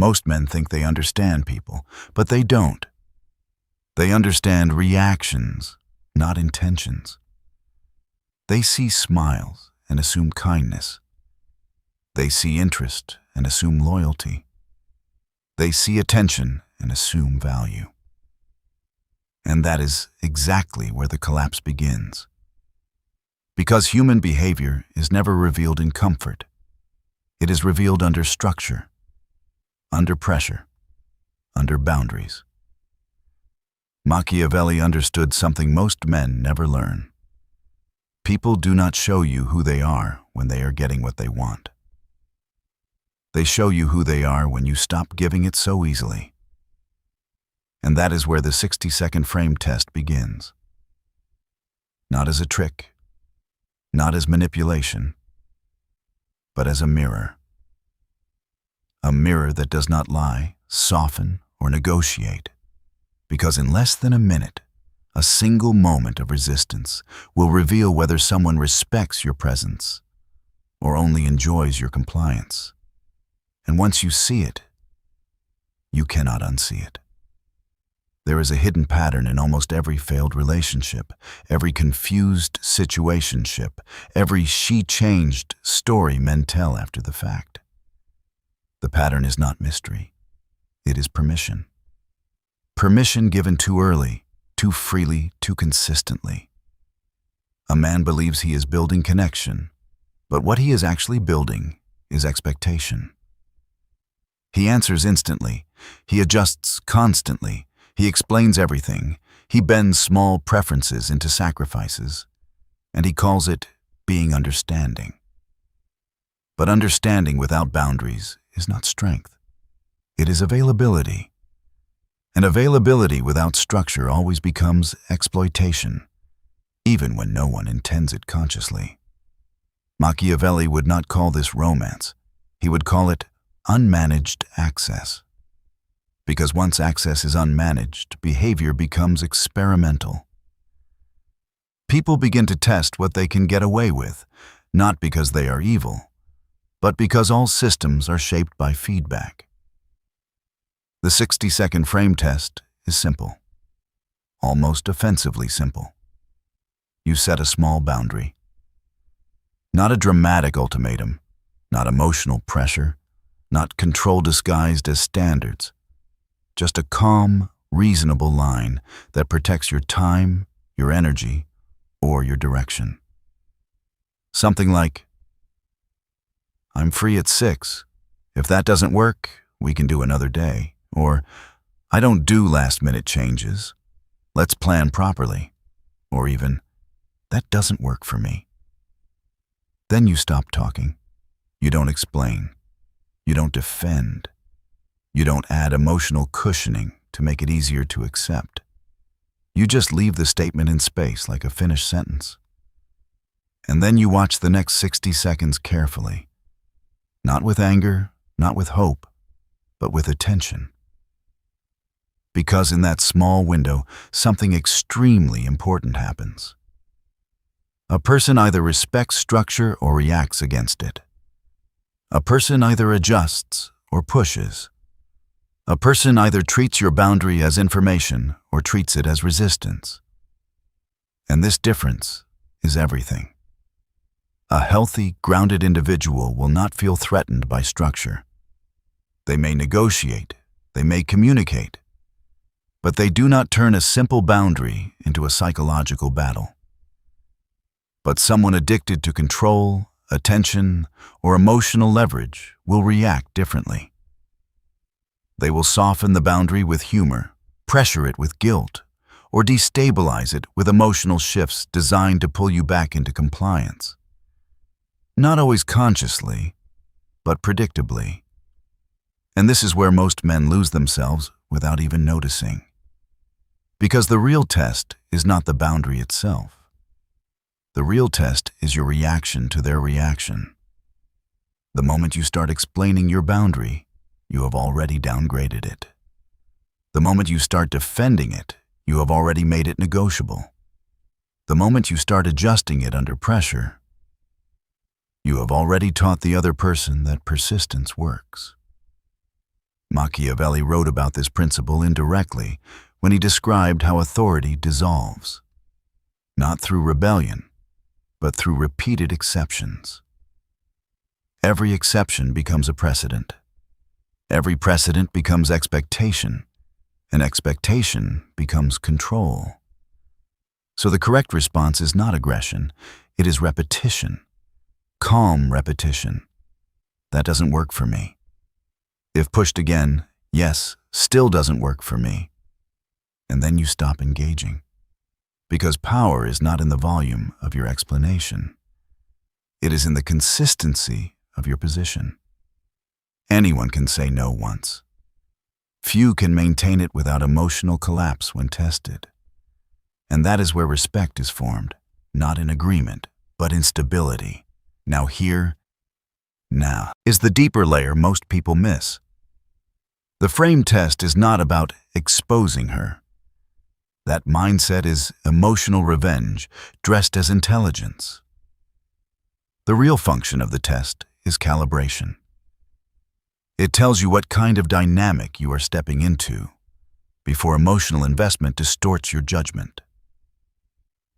Most men think they understand people, but they don't. They understand reactions, not intentions. They see smiles and assume kindness. They see interest and assume loyalty. They see attention and assume value. And that is exactly where the collapse begins. Because human behavior is never revealed in comfort. It is revealed under structure, under pressure, under boundaries. Machiavelli understood something most men never learn. People do not show you who they are when they are getting what they want. They show you who they are when you stop giving it so easily. And that is where the 60-second frame test begins. Not as a trick, not as manipulation, but as a mirror. A mirror that does not lie, soften, or negotiate. Because in less than a minute, a single moment of resistance will reveal whether someone respects your presence or only enjoys your compliance. And once you see it, you cannot unsee it. There is a hidden pattern in almost every failed relationship, every confused situationship, every she-changed story men tell after the fact. The pattern is not mystery. It is permission. Permission given too early, too freely, too consistently. A man believes he is building connection, but what he is actually building is expectation. He answers instantly. He adjusts constantly. He explains everything. He bends small preferences into sacrifices. And he calls it being understanding. But understanding without boundaries is not strength. It is availability. And availability without structure always becomes exploitation, even when no one intends it consciously. Machiavelli would not call this romance. He would call it unmanaged access. Because once access is unmanaged, behavior becomes experimental. People begin to test what they can get away with, not because they are evil, but because all systems are shaped by feedback. The 60-second frame test is simple, almost offensively simple. You set a small boundary. Not a dramatic ultimatum, not emotional pressure, not control disguised as standards. Just a calm, reasonable line that protects your time, your energy, or your direction. Something like, "I'm free at 6. If that doesn't work, we can do another day." Or, "I don't do last-minute changes. Let's plan properly." Or even, "That doesn't work for me." Then you stop talking. You don't explain. You don't defend. You don't add emotional cushioning to make it easier to accept. You just leave the statement in space like a finished sentence. And then you watch the next 60 seconds carefully. Not with anger, not with hope, but with attention. Because in that small window, something extremely important happens. A person either respects structure or reacts against it. A person either adjusts or pushes. A person either treats your boundary as information or treats it as resistance. And this difference is everything. A healthy, grounded individual will not feel threatened by structure. They may negotiate, they may communicate, but they do not turn a simple boundary into a psychological battle. But someone addicted to control, attention, or emotional leverage will react differently. They will soften the boundary with humor, pressure it with guilt, or destabilize it with emotional shifts designed to pull you back into compliance. Not always consciously, but predictably. And this is where most men lose themselves without even noticing. Because the real test is not the boundary itself. The real test is your reaction to their reaction. The moment you start explaining your boundary, you have already downgraded it. The moment you start defending it, you have already made it negotiable. The moment you start adjusting it under pressure, you have already taught the other person that persistence works. Machiavelli wrote about this principle indirectly when he described how authority dissolves, not through rebellion, but through repeated exceptions. Every exception becomes a precedent. Every precedent becomes expectation, and expectation becomes control. So the correct response is not aggression, it is repetition. Calm repetition. That doesn't work for me. If pushed again, yes, still doesn't work for me. And then you stop engaging. Because power is not in the volume of your explanation. It is in the consistency of your position. Anyone can say no once. Few can maintain it without emotional collapse when tested. And that is where respect is formed, not in agreement, but in stability. Now is the deeper layer most people miss. The frame test is not about exposing her. That mindset is emotional revenge dressed as intelligence. The real function of the test is calibration. It tells you what kind of dynamic you are stepping into before emotional investment distorts your judgment.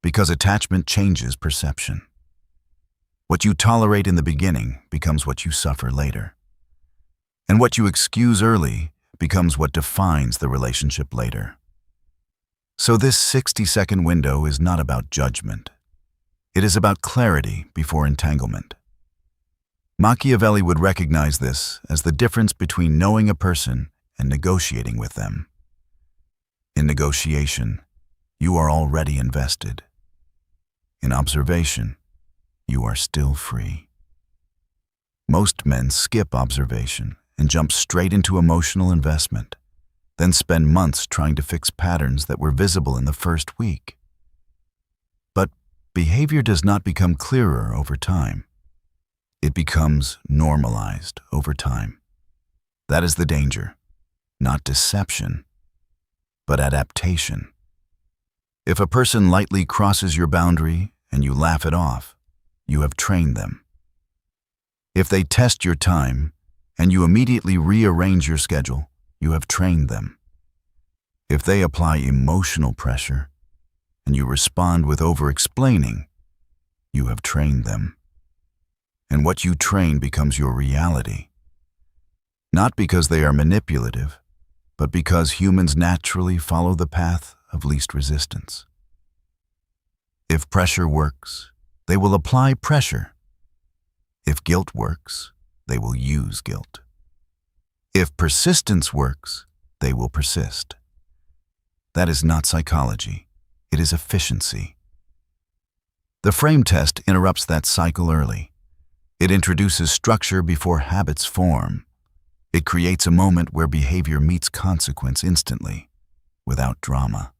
Because attachment changes perception. What you tolerate in the beginning becomes what you suffer later. And what you excuse early becomes what defines the relationship later. So this 60-second window is not about judgment. It is about clarity before entanglement. Machiavelli would recognize this as the difference between knowing a person and negotiating with them. In negotiation, you are already invested. In observation, you are still free. Most men skip observation and jump straight into emotional investment, then spend months trying to fix patterns that were visible in the first week. But behavior does not become clearer over time. It becomes normalized over time. That is the danger, not deception, but adaptation. If a person lightly crosses your boundary and you laugh it off, you have trained them. If they test your time and you immediately rearrange your schedule, you have trained them. If they apply emotional pressure and you respond with over-explaining, you have trained them. And what you train becomes your reality. Not because they are manipulative, but because humans naturally follow the path of least resistance. If pressure works, they will apply pressure. If guilt works, they will use guilt. If persistence works, they will persist. That is not psychology, it is efficiency. The frame test interrupts that cycle early. It introduces structure before habits form. It creates a moment where behavior meets consequence instantly, without drama.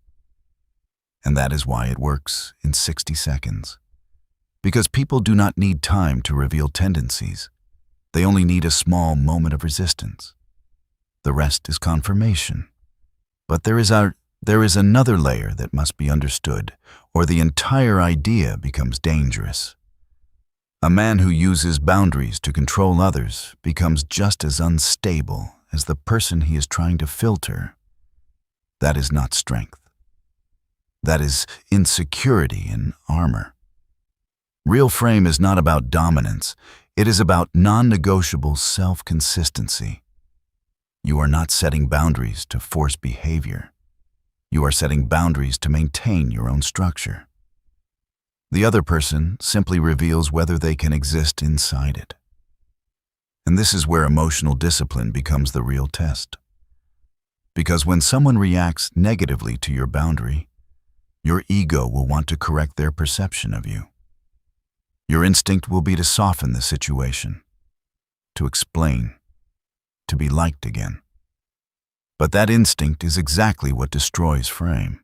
And that is why it works in 60 seconds. Because people do not need time to reveal tendencies. They only need a small moment of resistance. The rest is confirmation. But there is another layer that must be understood, or the entire idea becomes dangerous. A man who uses boundaries to control others becomes just as unstable as the person he is trying to filter. That is not strength. That is insecurity in armor. Real frame is not about dominance. It is about non-negotiable self-consistency. You are not setting boundaries to force behavior. You are setting boundaries to maintain your own structure. The other person simply reveals whether they can exist inside it. And this is where emotional discipline becomes the real test. Because when someone reacts negatively to your boundary, your ego will want to correct their perception of you. Your instinct will be to soften the situation, to explain, to be liked again. But that instinct is exactly what destroys frame.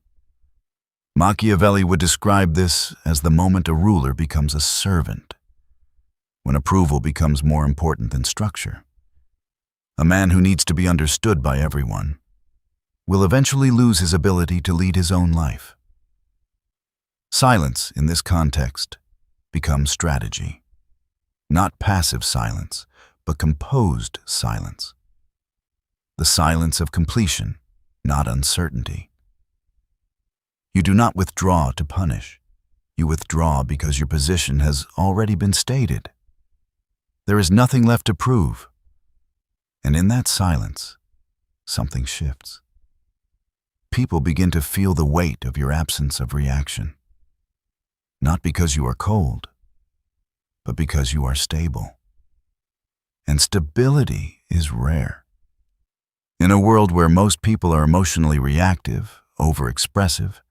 Machiavelli would describe this as the moment a ruler becomes a servant, when approval becomes more important than structure. A man who needs to be understood by everyone will eventually lose his ability to lead his own life. Silence, in this context, becomes strategy. Not passive silence, but composed silence. the silence of completion, not uncertainty. You do not withdraw to punish. You withdraw because your position has already been stated. There is nothing left to prove. And in that silence, something shifts. People begin to feel the weight of your absence of reaction. Not because you are cold, but because you are stable. And stability is rare. In a world where most people are emotionally reactive, overexpressive,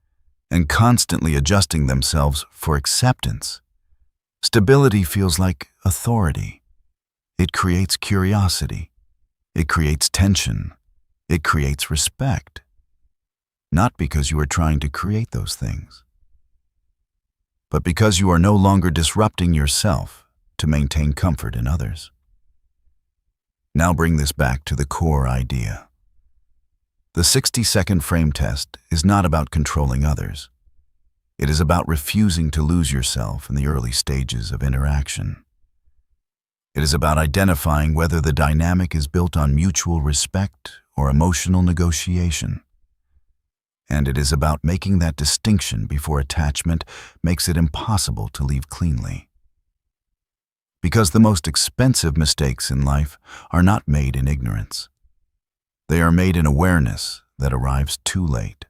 and constantly adjusting themselves for acceptance, stability feels like authority. It creates curiosity. It creates tension. It creates respect. Not because you are trying to create those things, but because you are no longer disrupting yourself to maintain comfort in others. Now bring this back to the core idea. The 60-second frame test is not about controlling others. It is about refusing to lose yourself in the early stages of interaction. It is about identifying whether the dynamic is built on mutual respect or emotional negotiation. And it is about making that distinction before attachment makes it impossible to leave cleanly. Because the most expensive mistakes in life are not made in ignorance. They are made in awareness that arrives too late.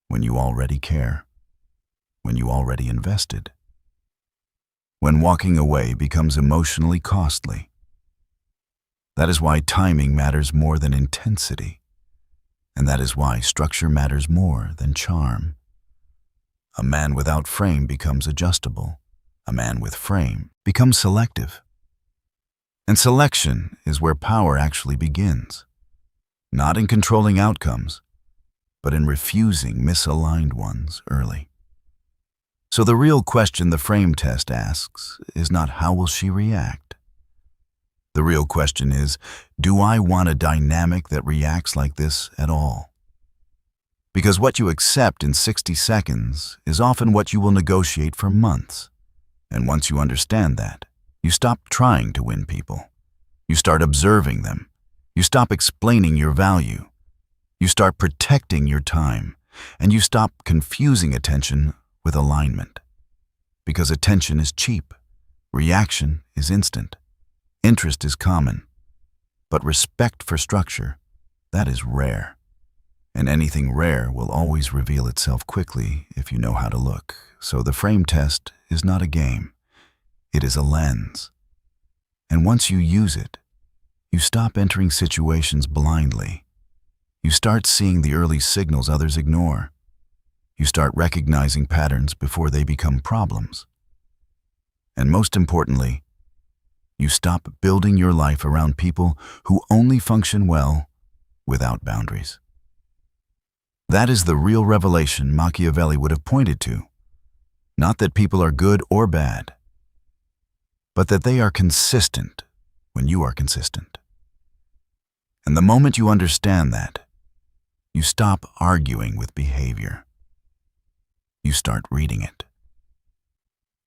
When you already care. When you already invested. When walking away becomes emotionally costly. That is why timing matters more than intensity. And that is why structure matters more than charm. A man without frame becomes adjustable. A man with frame becomes selective. And selection is where power actually begins. Not in controlling outcomes, but in refusing misaligned ones early. So the real question the frame test asks is not how will she react? The real question is, do I want a dynamic that reacts like this at all? Because what you accept in 60 seconds is often what you will negotiate for months. And once you understand that, you stop trying to win people. You start observing them. You stop explaining your value. You start protecting your time. And you stop confusing attention with alignment. Because attention is cheap. Reaction is instant. Interest is common. But respect for structure, that is rare. And anything rare will always reveal itself quickly if you know how to look. So the frame test is not a game. It is a lens. And once you use it, you stop entering situations blindly. You start seeing the early signals others ignore. You start recognizing patterns before they become problems. And most importantly, you stop building your life around people who only function well without boundaries. That is the real revelation Machiavelli would have pointed to. Not that people are good or bad, but that they are consistent when you are consistent. And the moment you understand that, you stop arguing with behavior. You start reading it.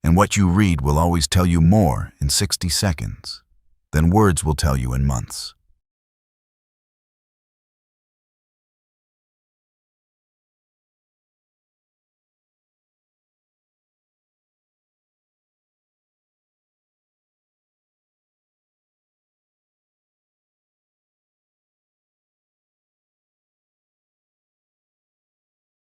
And what you read will always tell you more in 60 seconds than words will tell you in months.